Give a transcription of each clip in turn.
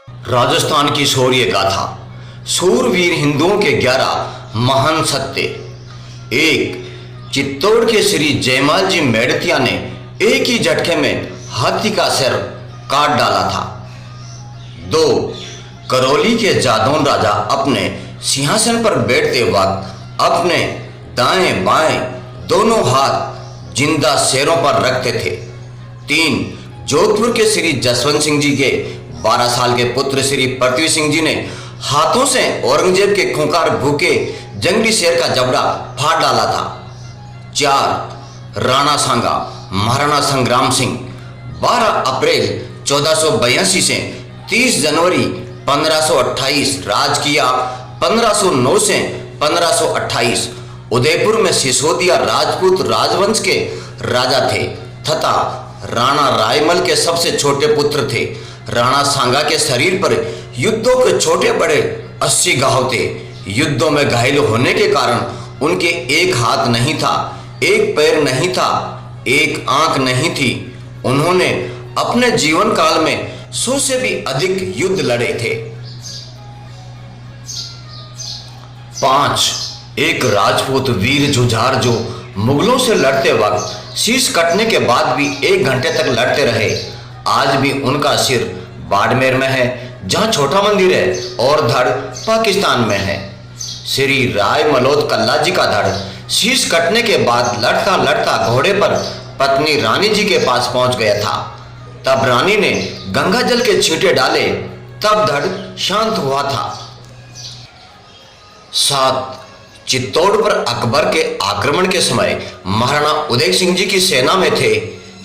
राजस्थान की शौर्य गाथा। सूरवीर हिंदुओं के 11 महान सत्य। एक, चित्तौड़ के श्री जयमाल जी मेड़तिया ने एक ही झटके में हाथी का सिर काट डाला था। 2, करौली के जादौन राजा अपने सिंहासन पर बैठते वक्त अपने दाएं बाएं दोनों हाथ जिंदा शेरों पर रखते थे। 3, जोधपुर के श्री जसवंत सिंह जी के 12 साल के पुत्र श्री पृथ्वी सिंह जी ने हाथों से औरंगजेब के खूंखार भूखे जंगली शेर का जबड़ा फाड़ डाला था। 4, राणा सांगा महाराणा संग्राम सिंह 12 अप्रैल 1482 से 30 जनवरी 1528 राज किया। 1509 से 1528 उदयपुर में सिसोदिया राजपूत राजवंश के राजा थे तथा राणा रायमल के सबसे छोटे पुत्र थे। राणा सांगा के शरीर पर युद्धों के छोटे बड़े 80 घाव थे। युद्धों में घायल होने के कारण उनके एक हाथ नहीं था, एक पैर नहीं था, एक आंख नहीं थी। उन्होंने अपने जीवन काल में 100 से भी अधिक युद्ध लड़े थे। 5, एक राजपूत वीर जुझार जो मुगलों से लड़ते वक्त शीश कटने के बाद भी 1 घंटे तक लड़ते रहे। आज भी उनका सिर बाड़मेर में है, जहां छोटा मंदिर है, और धड़ पाकिस्तान में है। श्री राय मलोद कल्ला जी का धड़ शीश कटने के बाद लड़ता लड़ता घोड़े पर पत्नी रानी जी के पास पहुंच गया था। तब रानी ने गंगा जल के छींटे डाले, तब धड़ शांत हुआ था। 7, चित्तौड़ पर अकबर के आक्रमण के समय महाराणा उदय सिंह जी की सेना में थे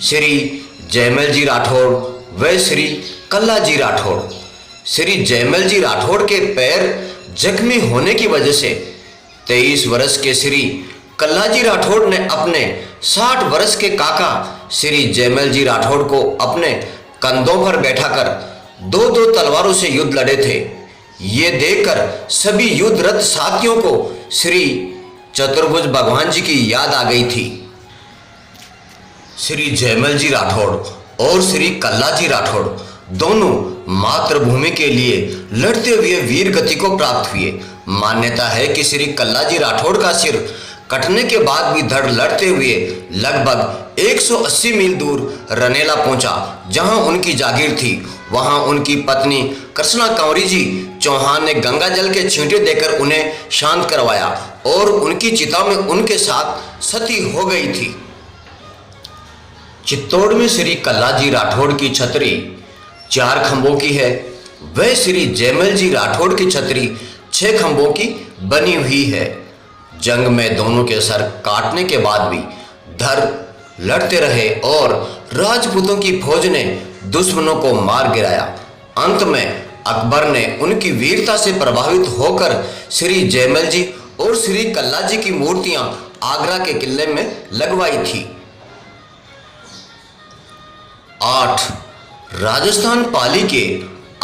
श्री जयमल जी राठौड़ व श्री कल्ला जी राठौड़। श्री जयमल जी राठौड़ के पैर जख्मी होने की वजह से 23 वर्ष के श्री कल्ला जी राठौड़ ने अपने 60 वर्ष के काका श्री जयमल जी राठौड़ को अपने कंधों पर बैठाकर 2-2 तलवारों से युद्ध लड़े थे। ये देखकर सभी युद्धरत साथियों को श्री चतुर्भुज भगवान जी की याद आ गई थी। श्री जयमल जी राठौड़ और श्री कल्ला जी राठौड़ दोनों मातृभूमि के लिए लड़ते हुए वीर गति को प्राप्त हुए। मान्यता है कि श्री कल्ला जी राठौड़ का सिर कटने के बाद भी धड़ लड़ते हुए लगभग 180 मील दूर रनेला पहुंचा, जहां उनकी जागीर थी। वहां उनकी पत्नी कृष्णा कंवरी जी चौहान ने गंगा जल के छींटे देकर उन्हें शांत करवाया और उनकी चिता में उनके साथ सती हो गई थी। चित्तौड़ में श्री कल्ला जी राठौड़ की छतरी 4 खंभों की है, वह श्री जयमल जी राठौड़ की छतरी 6 खंभों की बनी हुई है। जंग में दोनों के सर काटने के बाद भी धड़ लड़ते रहे और राजपूतों की फौज ने दुश्मनों को मार गिराया। अंत में अकबर ने उनकी वीरता से प्रभावित होकर श्री जयमल जी और श्री कल्ला जी की मूर्तियां आगरा के किले में लगवाई थी। 8, राजस्थान पाली के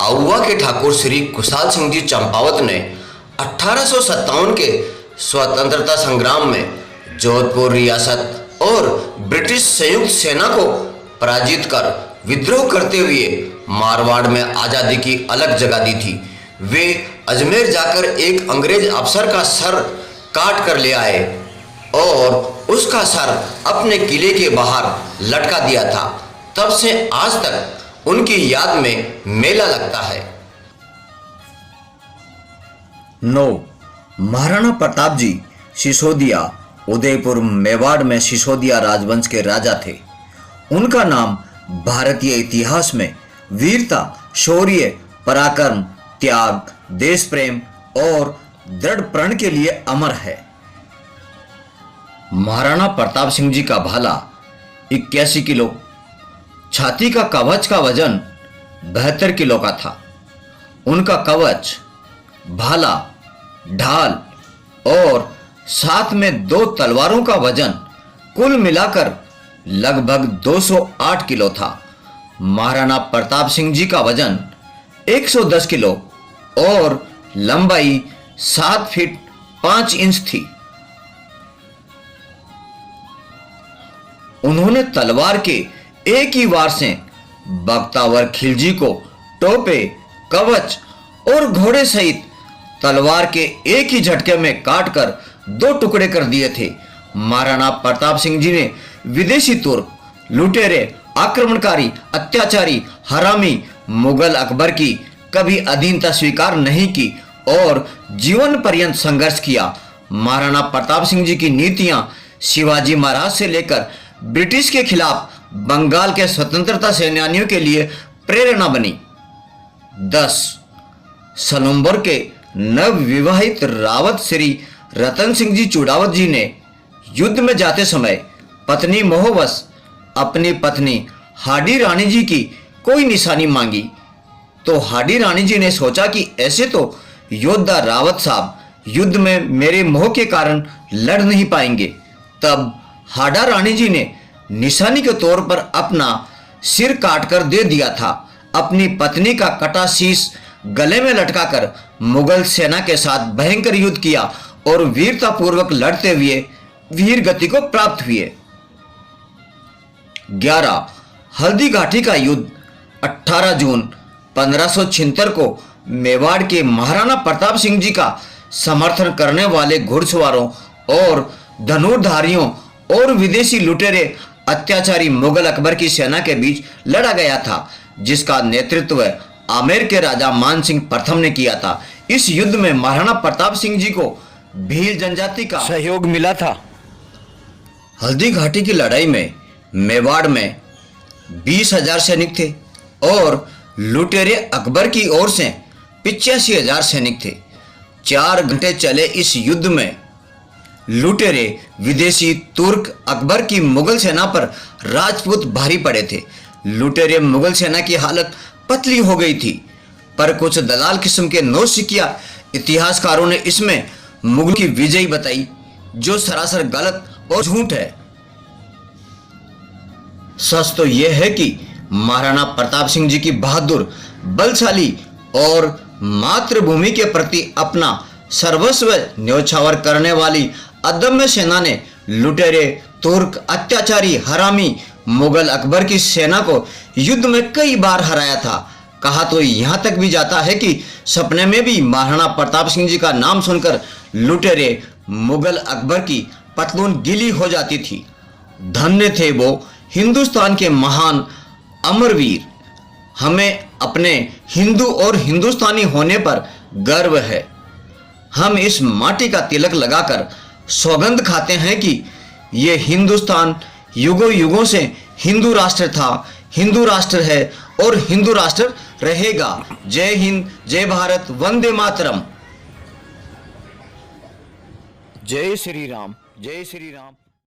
आउवा के ठाकुर श्री कुशाल सिंह जी चंपावत ने 1857 के स्वतंत्रता संग्राम में जोधपुर रियासत और ब्रिटिश संयुक्त सेना को पराजित कर विद्रोह करते हुए मारवाड़ में आज़ादी की अलग जगह दी थी। वे अजमेर जाकर एक अंग्रेज अफसर का सर काट कर ले आए और उसका सर अपने किले के बाहर लटका दिया था। तब से आज तक उनकी याद में मेला लगता है। 9, महाराणा प्रताप जी सिसोदिया उदयपुर मेवाड़ में सिसोदिया राजवंश के राजा थे। उनका नाम भारतीय इतिहास में वीरता, शौर्य, पराक्रम, त्याग, देश प्रेम और दृढ़ प्रण के लिए अमर है। महाराणा प्रताप सिंह जी का भाला 81 किलो, छाती का कवच का वजन 72 किलो का था। उनका कवच, भाला, ढाल और साथ में 2 तलवारों का वजन कुल मिलाकर लगभग 208 किलो था। महाराणा प्रताप सिंह जी का वजन 110 किलो और लंबाई 7 फीट 5 इंच थी। उन्होंने तलवार के एक ही वार से बख्तावर खिलजी को टोपे कवच और घोड़े सहित तलवार के एक ही झटके में काटकर 2 टुकड़े कर दिए थे। महाराणा प्रताप सिंह जी ने विदेशी तुर्क, लुटेरे, आक्रमणकारी, अत्याचारी, हरामी मुगल अकबर की कभी अधीनता स्वीकार नहीं की और जीवन पर्यंत संघर्ष किया। महाराणा प्रताप सिंह जी की नीतियां शिवाजी महाराज से लेकर ब्रिटिश के खिलाफ बंगाल के स्वतंत्रता सेनानियों के लिए प्रेरणा बनी। 10 सलुम्बर के नवविवाहित रावत श्री रतन सिंह जी चुड़ावत जी ने युद्ध में जाते समय पत्नी मोहवश अपनी पत्नी हाडी रानी जी की कोई निशानी मांगी तो हाडी रानी जी ने सोचा कि ऐसे तो योद्धा रावत साहब युद्ध में मेरे मोह के कारण लड़ नहीं पाएंगे। तब हाडा रानी जी ने निशानी के तौर पर अपना सिर काटकर दे दिया था। अपनी पत्नी का कटा शीश गले में लटकाकर मुगल सेना के साथ भयंकर युद्ध किया और वीरतापूर्वक लड़ते हुए वीर गति को प्राप्त हुए। 11 हल्दी घाटी का युद्ध 18 जून 1576 को मेवाड़ के महाराणा प्रताप सिंह जी का समर्थन करने वाले घुड़सवारों और धनुर्धारियों और विदेशी लुटेरे अत्याचारी मुगल अकबर की सेना के बीच लड़ा गया था, जिसका नेतृत्व आमेर के राजा मान सिंह प्रथम ने किया था। इस युद्ध में महाराणा प्रताप सिंह जी को भील जनजाति का सहयोग मिला था। हल्दी घाटी की लड़ाई में मेवाड़ में 20,000 सैनिक थे और लुटेरे अकबर की ओर से 85,000 सैनिक थे। 4 घंटे चले इस युद्ध में लुटेरे विदेशी तुर्क अकबर की मुगल सेना पर राजपूत भारी पड़े थे। लुटेरे मुगल सेना की हालत पतली हो गई थी, पर कुछ दलाल किस्म के नौसिखिया इतिहासकारों ने इसमें मुगल की विजय बताई, जो सरासर गलत और झूठ है। सच तो यह है कि महाराणा प्रताप सिंह जी की बहादुर, बलशाली और मातृभूमि के प्रति अपना सर्वस्व न्योछावर करने वाली अदम्य सेना ने लुटेरे, तुर्क, अत्याचारी, हरामी मुगल अकबर की सेना को युद्ध में कई बार हराया था। कहा तो यहां तक भी जाता है कि सपने में भी महाराणा प्रताप सिंह जी का नाम सुनकर लुटेरे मुगल अकबर की पतलून गीली हो जाती थी। धन्य थे वो हिंदुस्तान के महान अमरवीर। हमें अपने हिंदू और हिंदुस्तानी होने पर गर्व है। हम इस माटी का तिलक लगाकर सौगंध खाते हैं कि ये हिंदुस्तान युगों युगों से हिंदू राष्ट्र था, हिंदू राष्ट्र है और हिंदू राष्ट्र रहेगा। जय हिंद, जय भारत, वंदे मातरम। जय श्री राम, जय श्री राम।